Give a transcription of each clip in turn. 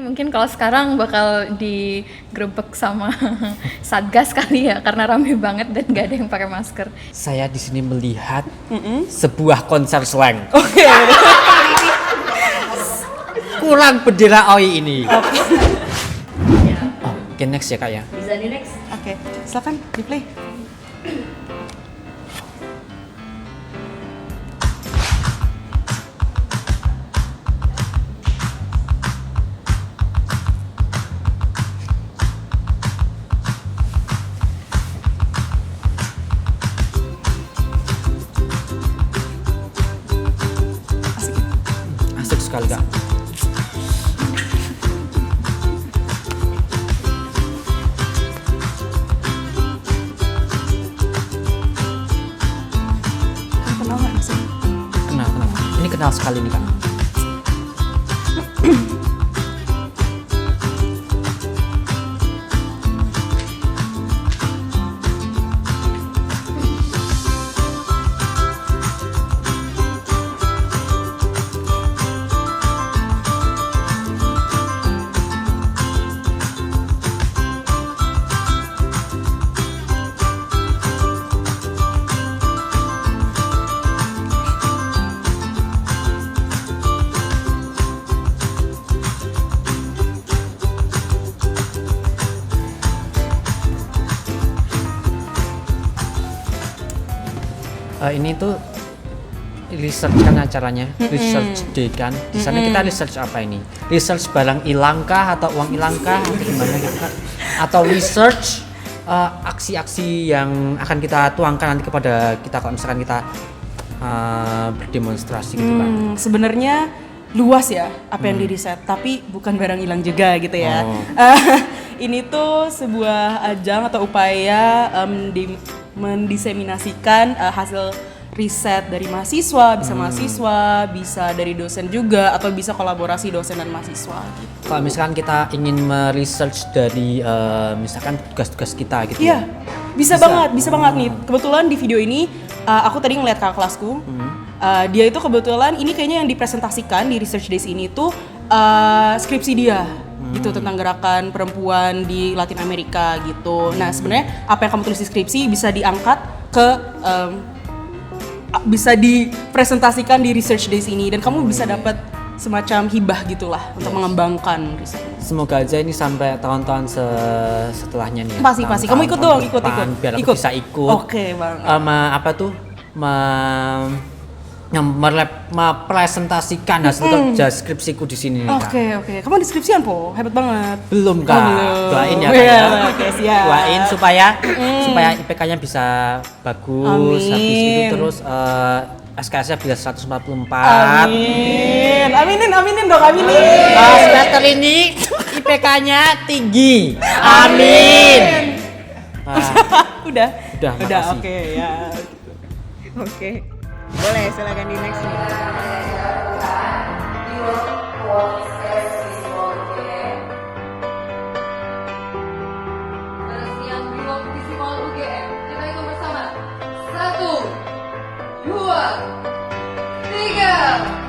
mungkin kalau sekarang bakal digrebek sama Satgas kali ya, karena rame banget dan gak ada yang pakai masker. Saya di sini melihat sebuah konser slang. Oke. Kurang bendera OI ini. Oke, next ya Kak ya. Bisa di next. Oke, silakan di play. Asik sekali Kak. Kenal nggak sih? Kenal. Ini kenal sekali nih Kak. Ini tuh research kan acaranya, research day kan. Di sana kita research apa ini? Research barang hilang kah atau uang hilang kah atau gimana gitu Kak? Atau research aksi-aksi yang akan kita tuangkan nanti kepada kita kalau misalkan kita berdemonstrasi gitu Kak. Sebenarnya luas ya apa yang diriset, tapi bukan barang hilang juga gitu ya. Ini tuh sebuah ajang atau upaya mendiseminasikan hasil riset dari mahasiswa, bisa mahasiswa, bisa dari dosen juga, atau bisa kolaborasi dosen dan mahasiswa gitu. Kalau misalkan kita ingin meresearch dari misalkan tugas-tugas kita gitu. Iya, bisa banget nih. Kebetulan di video ini aku tadi ngeliat kakak kelasku. Dia itu kebetulan ini kayaknya yang dipresentasikan di Research Days ini tuh skripsi dia gitu tentang gerakan perempuan di Latin Amerika gitu. Nah sebenarnya apa yang kamu tulis di skripsi bisa diangkat ke bisa dipresentasikan di Research Days ini dan kamu bisa dapat semacam hibah gitulah untuk mengembangkan riset. Semoga aja ini sampai tahun-tahun setelahnya nih. Ya. Pasti. Kamu ikut dong, ikut. Biar aku bisa ikut. Oke, Bang. Mepresentasikan hasil kerja skripsiku di sini nih, Kak. Oke. Kamu deskripsian po, hebat banget. Belum Kak. Doain ya Kak. Iya, oke, siap. Doain supaya IPK-nya bisa bagus. Amin. Habis itu terus SKS-nya bisa 144. Aminin dong. Semester ini IPK-nya tinggi. Amin. Udah, makasih. oke ya. Oke. Boleh, silakan di next nih. Yang blok visual UGM, kita ikut bersama. 1, 2, 3.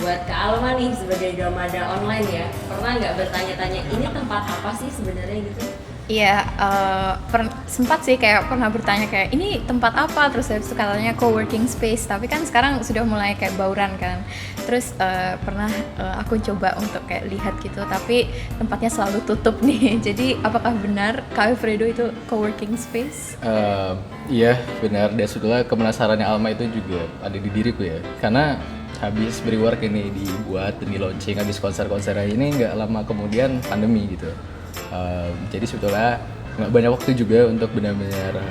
Buat Kak Alma nih sebagai Dalmada online ya, pernah nggak bertanya-tanya ini tempat apa sih sebenarnya gitu? Iya, sempat sih kayak pernah bertanya kayak ini tempat apa, terus habis itu katanya co-working space, tapi kan sekarang sudah mulai kayak bauran kan. Terus pernah aku coba untuk kayak lihat gitu, tapi tempatnya selalu tutup nih. Jadi apakah benar Kak Alfredo itu co-working space? Iya benar, dan sebetulnya kepenasarannya Alma itu juga ada di diriku ya, karena habis Brework ini dibuat dan di launching, habis konser-konser ini nggak lama kemudian pandemi gitu. Jadi sebetulnya nggak banyak waktu juga untuk benar-benar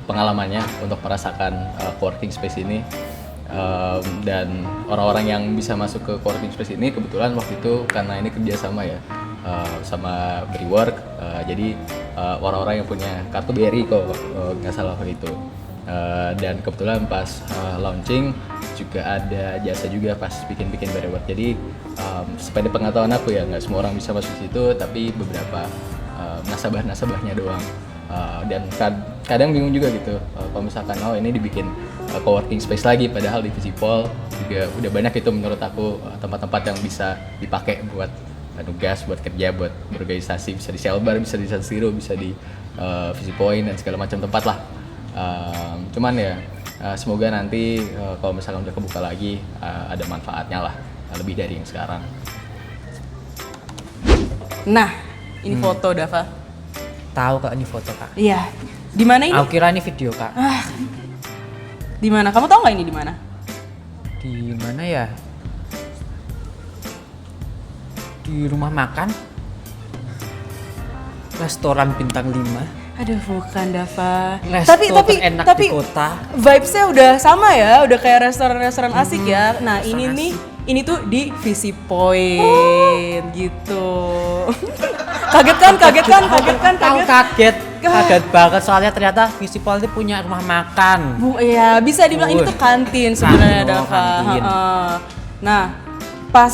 pengalamannya untuk merasakan coworking space ini. Dan orang-orang yang bisa masuk ke coworking space ini kebetulan waktu itu karena ini kerjasama ya sama Brework, jadi orang-orang yang punya kartu BRI kok nggak salah waktu itu. Dan kebetulan pas launching juga ada jasa juga pas bikin Brework. Jadi sepeda pengetahuan aku ya, nggak semua orang bisa masuk situ, tapi beberapa nasabah-nasabahnya doang. Dan kadang bingung juga gitu kalau misalkan ini dibikin coworking space lagi, padahal di Visipol juga udah banyak itu menurut aku tempat-tempat yang bisa dipakai buat nugas, buat kerja, buat berorganisasi, bisa di Selbar, bisa di San Siro, bisa di Visipoint dan segala macam tempat lah. Cuman ya semoga nanti kalau misalkan udah kebuka lagi ada manfaatnya lah, lebih dari yang sekarang. Nah, ini foto Dava. Tahu Kak, ini foto Kak. Iya. Di mana ini? Aku kira ini video Kak. Di mana? Kamu tahu nggak ini di mana? Di mana ya? Di rumah makan? Restoran bintang 5. Aduh, bukan Dava. Resto terenak di kota. Vibes-nya udah sama ya, udah kayak restoran-restoran asik ya. Nah, ini nih, ini tuh di Visipoint gitu. Kaget kan? Kaget banget soalnya ternyata Visipol itu punya rumah makan. Iya, bisa dibilang ini tuh kantin sebenarnya Dava. Kantin. Nah, pas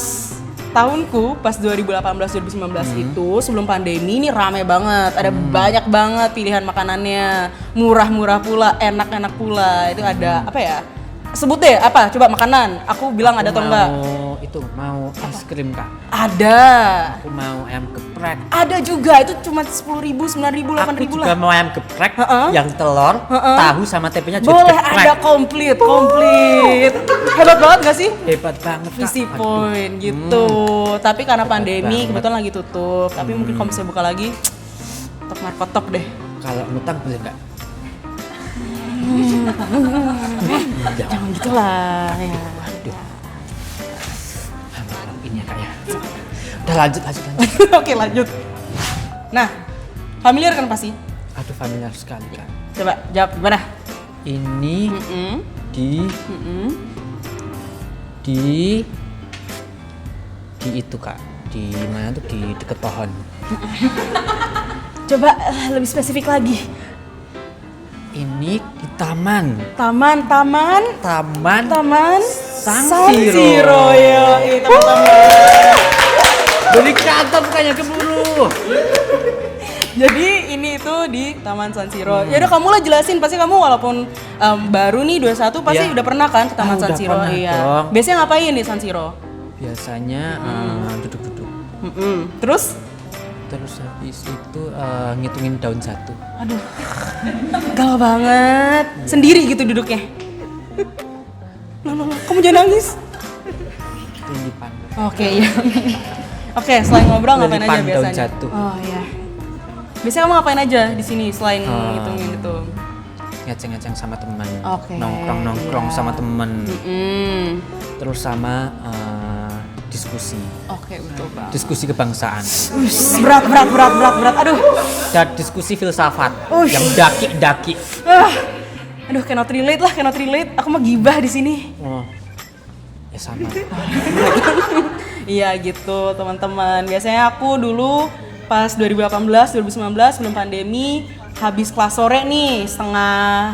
tahunku pas 2018-2019 itu sebelum pandemi ini rame banget, ada banyak banget pilihan makanannya, murah-murah pula, enak-enak pula. Itu ada apa ya? Sebut deh apa? Coba makanan. Aku bilang ada atau enggak? Mau es krim Kak. Ada. Aku mau ayam geprek. Ada juga, itu cuma 10.000, 9.000, 8.000 Aku lah. juga mau ayam geprek yang telur, tahu sama tempenya juga Boleh, geprek. ada komplit. Hebat banget gak sih? Hebat banget Kak. Visipoint gitu. Tapi karena pandemi kebetulan lagi tutup. Tapi mungkin kalau bisa buka lagi, tok markotok deh. Kalau ngutang boleh nggak? Jangan gitulah ya. Ini ya Kak ya. Udah lanjut. Oke, lanjut. Nah, familiar kan pasti? Aduh, familiar sekali Kak. Coba jawab gimana? Ini di itu Kak. Di mana tuh, di deket pohon. Coba lebih spesifik lagi. Ini di taman. Taman San San Siro. Siro ya, teman-teman. Beli kantor kayaknya keburu. Jadi ini itu di Taman San Siro. Ya udah, kamu lah jelasin, pasti kamu walaupun baru nih 21 pasti Iya. udah pernah kan ke Taman San Udah Siro. pernah Iya. dong. Biasanya ngapain di San Siro? Biasanya duduk-duduk. Terus? Terus habis itu ngitungin daun satu. Aduh, galau banget. Sendiri gitu duduknya. Loh, kamu jangan nangis. Itu yang dipandang. Oke, iya. Oke, selain ngobrol ngapain aja Daun biasanya? satu. Oh iya. Biasanya kamu ngapain aja di sini selain ngitungin itu? Ngeceng-ngeceng sama teman. Oke, Nongkrong iya. sama teman. Terus Terus sama diskusi. oke, betul banget. Diskusi kebangsaan. Berat. Aduh. Dan diskusi filsafat Ush. yang daki-daki. Aduh, cannot relate. Aku mah gibah di sini. Oh. Ya sama. Iya gitu, teman-teman. Biasanya aku dulu pas 2018, 2019 sebelum pandemi habis kelas sore nih, setengah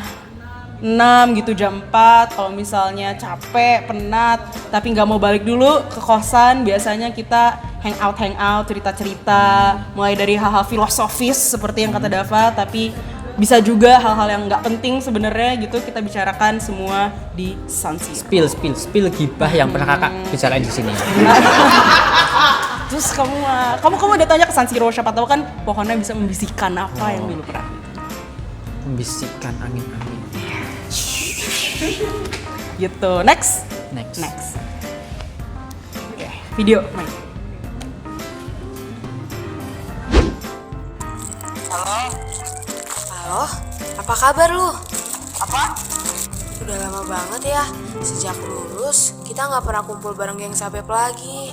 6 gitu, jam 4. Kalau misalnya capek, penat, tapi nggak mau balik dulu ke kosan, biasanya kita hangout, cerita-cerita, mulai dari hal-hal filosofis seperti yang kata Dava, tapi bisa juga hal-hal yang nggak penting sebenarnya gitu, kita bicarakan semua di San Siro. Spill gibah yang pernah kakak bicarain di sini. Terus kamu udah tanya ke San Siro, siapa tahu kan pohonnya bisa membisikkan apa yang dulu pernah. Membisikkan angin-angin. Gitu. Next. Oke, video main. Halo, apa kabar lu? Udah lama banget ya, sejak lulus kita nggak pernah kumpul bareng geng Sabep lagi.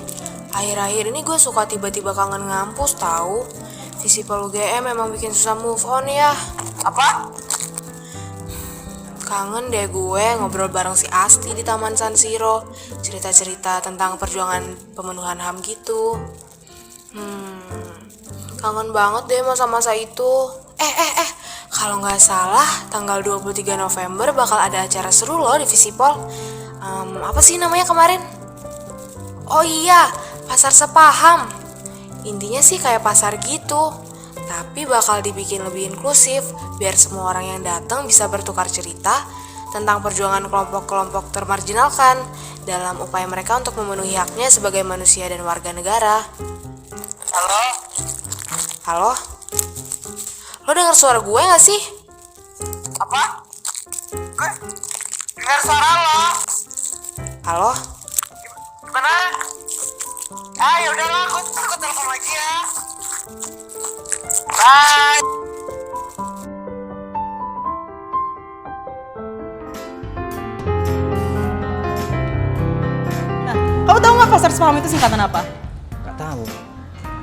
Akhir-akhir ini gue suka tiba-tiba kangen ngampus tahu. Visipol UGM memang bikin susah move on ya. Apa? Kangen deh gue ngobrol bareng si Asti di Taman San Siro. Cerita-cerita tentang perjuangan pemenuhan HAM gitu. Kangen banget deh masa-masa itu. Kalau nggak salah tanggal 23 November bakal ada acara seru loh di Visipol. Apa sih namanya kemarin? Oh iya, pasar sepaham. Intinya sih kayak pasar gitu, tapi bakal dibikin lebih inklusif biar semua orang yang datang bisa bertukar cerita tentang perjuangan kelompok-kelompok termarginalkan dalam upaya mereka untuk memenuhi haknya sebagai manusia dan warga negara. Halo? Halo? Lo denger suara gue gak sih? Apa? Gue dengar suara lo. Halo? Gimana? Yaudahlah, aku telepon lagi ya. Bye. Nah, kamu tahu nggak pasar sepaham itu singkatan apa? Nggak tahu.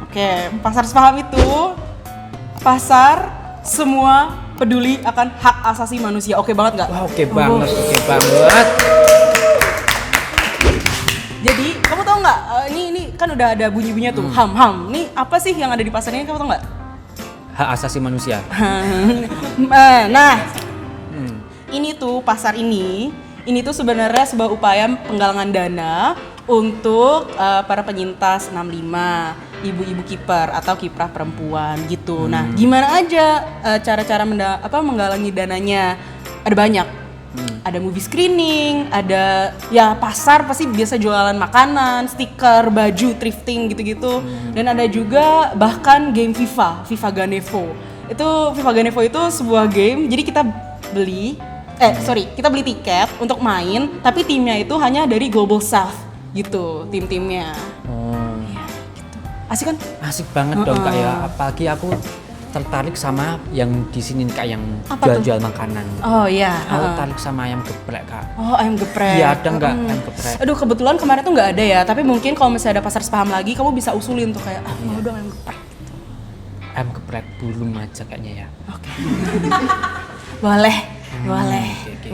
Oke, pasar sepaham itu pasar semua peduli akan hak asasi manusia. Oke banget nggak? Wah, oke banget, oke banget. Jadi kamu tahu nggak? Ini kan udah ada bunyi-bunyinya tuh. HAM. Nih apa sih yang ada di pasar ini? Kamu tahu nggak? Hak asasi manusia. Nah, ini tuh pasar ini tuh sebenarnya sebuah upaya penggalangan dana untuk para penyintas 65, ibu-ibu kiper atau kiprah perempuan gitu. Nah, gimana aja cara-cara menggalangi dananya? Ada banyak. Ada movie screening, ada ya pasar pasti biasa jualan makanan, stiker, baju, thrifting gitu-gitu. Dan ada juga bahkan game FIFA Ganevo. FIFA Ganevo itu sebuah game, jadi kita beli tiket untuk main, tapi timnya itu hanya dari Global South gitu, tim-timnya. Oh, Ya, gitu. Asik kan? asik banget dong Kak ya. Apalagi aku tertarik sama yang di sini Kak, yang Apa tuh? jual makanan. Oh iya. Aku tertarik sama ayam geprek Kak. Oh, ayam geprek. Iya, ada nggak ayam geprek? Aduh, kebetulan kemarin tuh nggak ada ya. Tapi mungkin kalau misalnya ada pasar sepaham lagi, kamu bisa usulin tuh kayak, mau dong ayam geprek. Ayam geprek bulung aja kayaknya ya. Oke. Boleh. oke.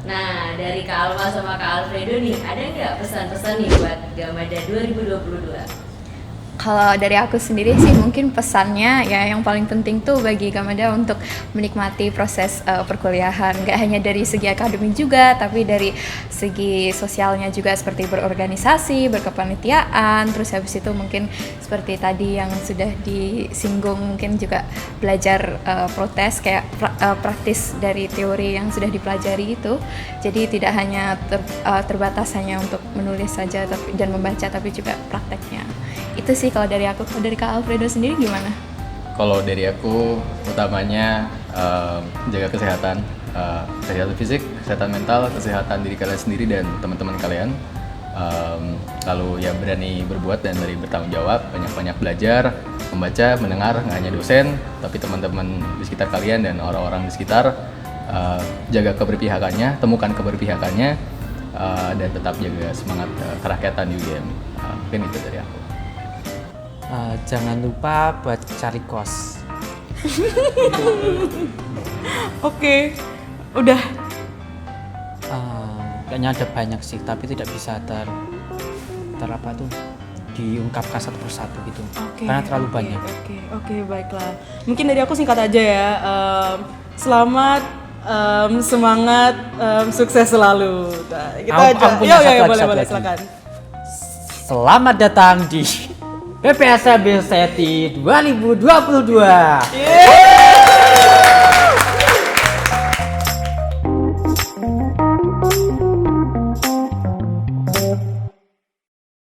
Nah, dari Kak Alma sama Kak Alfredo nih, ada nggak pesan-pesan nih buat Gamada 2022? Kalau dari aku sendiri sih mungkin pesannya ya yang paling penting tuh bagi Gamada untuk menikmati proses perkuliahan, nggak hanya dari segi akademik juga, tapi dari segi sosialnya juga, seperti berorganisasi, berkepanitiaan, terus habis itu mungkin seperti tadi yang sudah disinggung, mungkin juga belajar protes kayak praktis dari teori yang sudah dipelajari itu. Jadi tidak hanya terbatas hanya untuk menulis saja dan membaca, tapi juga prakteknya. Itu sih kalau dari aku. Kalau dari Kak Alfredo sendiri gimana? Kalau dari aku utamanya jaga kesehatan, kesehatan fisik, kesehatan mental, kesehatan diri kalian sendiri dan teman-teman kalian. Lalu ya berani berbuat dan berani bertanggung jawab, banyak-banyak belajar, membaca, mendengar, nggak hanya dosen, tapi teman-teman di sekitar kalian dan orang-orang di sekitar. Jaga keberpihakannya, temukan keberpihakannya, dan tetap jaga semangat kerakyatan di UGM. Mungkin itu dari aku. Jangan lupa buat cari kos. Oke. Udah. Kayaknya ada banyak sih, tapi tidak bisa diungkapkan satu persatu gitu. Karena terlalu banyak. Oke, baiklah. Mungkin dari aku singkat aja ya. Selamat, semangat, sukses selalu. Nah, kita aja. Punya Ya, satu boleh, lagi. silakan. Selamat datang di PPSB Seti 2022. Yeay.